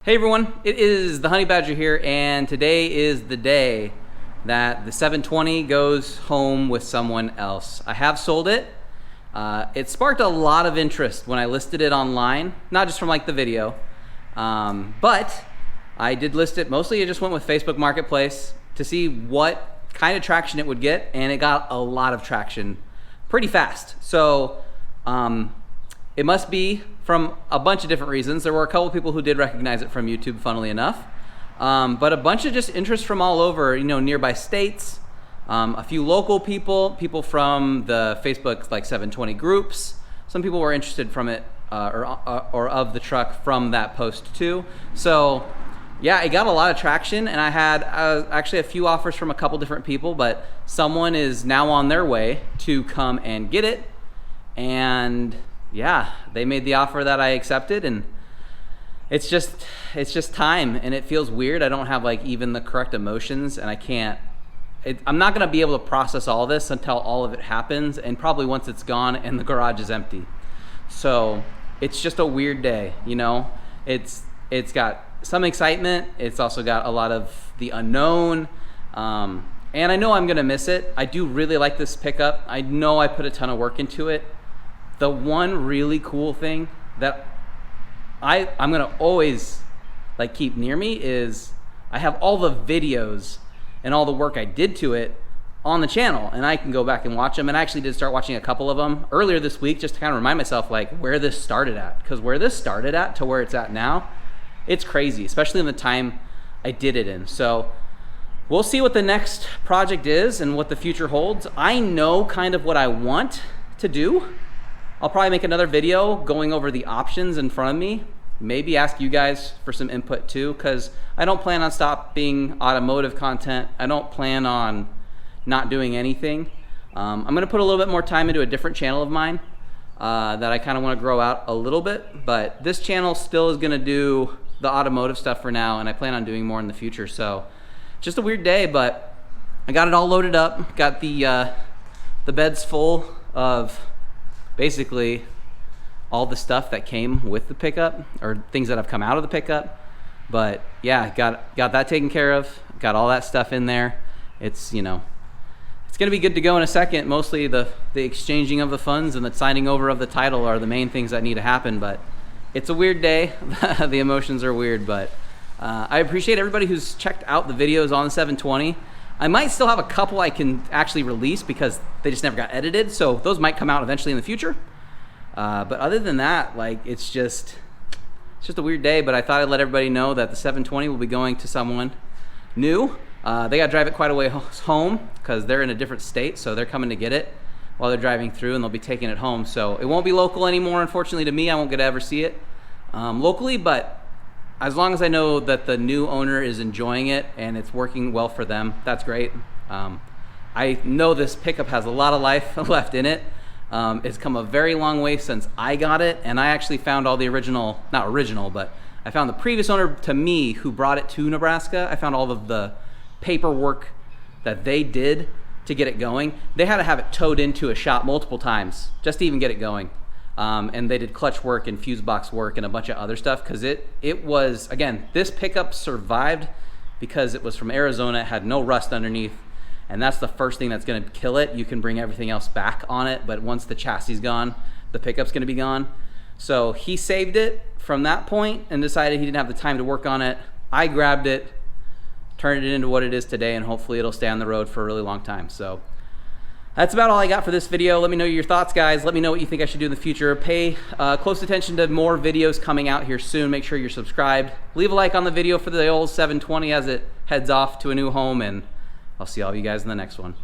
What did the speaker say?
Hey everyone, it is the Honey Badger here, and today is the day that the 720 goes home with someone else. I have sold it. It sparked a lot of interest when I listed it online, not just from like the video, but I did list it. Mostly I just went with Facebook Marketplace to see what kind of traction it would get, and it got a lot of traction pretty fast. So it must be from a bunch of different reasons. There were a couple of people who did recognize it from YouTube, funnily enough. But a bunch of just interest from all over, nearby states, a few local people, people from the Facebook like 720 groups. Some people were interested from it or of the truck from that post too. So yeah, it got a lot of traction, and I had actually a few offers from a couple different people, but someone is now on their way to come and get it. And yeah, they made the offer that I accepted, and it's just time, and it feels weird. I don't have like even the correct emotions, and I'm not gonna be able to process all this until all of it happens, and probably once it's gone and the garage is empty. So it's just a weird day, It's got some excitement. It's also got a lot of the unknown, and I know I'm gonna miss it. I do really like this pickup. I know I put a ton of work into it. The one really cool thing that I'm gonna always like keep near me is I have all the videos and all the work I did to it on the channel, and I can go back and watch them. And I actually did start watching a couple of them earlier this week just to kind of remind myself like where this started at, because where this started at to where it's at now, it's crazy, especially in the time I did it in. So we'll see what the next project is and what the future holds. I know kind of what I want to do. I'll probably make another video going over the options in front of me, maybe ask you guys for some input too, because I don't plan on stopping automotive content. I don't plan on not doing anything. I'm gonna put a little bit more time into a different channel of mine that I kind of want to grow out a little bit, but this channel still is gonna do the automotive stuff for now, and I plan on doing more in the future. So just a weird day, but I got it all loaded up, got the beds full of basically all the stuff that came with the pickup, or things that have come out of the pickup. But yeah, got that taken care of, got all that stuff in there. It's it's gonna be good to go in a second. Mostly the exchanging of the funds and the signing over of the title are the main things that need to happen, but it's a weird day. The emotions are weird, but I appreciate everybody who's checked out the videos on the 720. I might still have a couple I can actually release because they just never got edited, so those might come out eventually in the future. But other than that, like it's just a weird day. But I thought I'd let everybody know that the 720 will be going to someone new. They got to drive it quite a way home because they're in a different state, so they're coming to get it while they're driving through, and they'll be taking it home. So it won't be local anymore, unfortunately, to me. I won't get to ever see it locally, but as long as I know that the new owner is enjoying it and it's working well for them, that's great. I know this pickup has a lot of life left in it. It's come a very long way since I got it, and I actually found all the not original, but I found the previous owner to me who brought it to Nebraska. I found all of the paperwork that they did to get it going. They had to have it towed into a shop multiple times just to even get it going. And they did clutch work and fuse box work and a bunch of other stuff, because it was, again, this pickup survived because it was from Arizona. It had no rust underneath, and that's the first thing that's going to kill it. You can bring everything else back on it, but once the chassis is gone, the pickup's going to be gone. So he saved it from that point and decided he didn't have the time to work on it. I grabbed it, turned it into what it is today, and hopefully it'll stay on the road for a really long time. So that's about all I got for this video. Let me know your thoughts, guys. Let me know what you think I should do in the future. Pay close attention to more videos coming out here soon. Make sure you're subscribed. Leave a like on the video for the old 720 as it heads off to a new home, and I'll see all of you guys in the next one.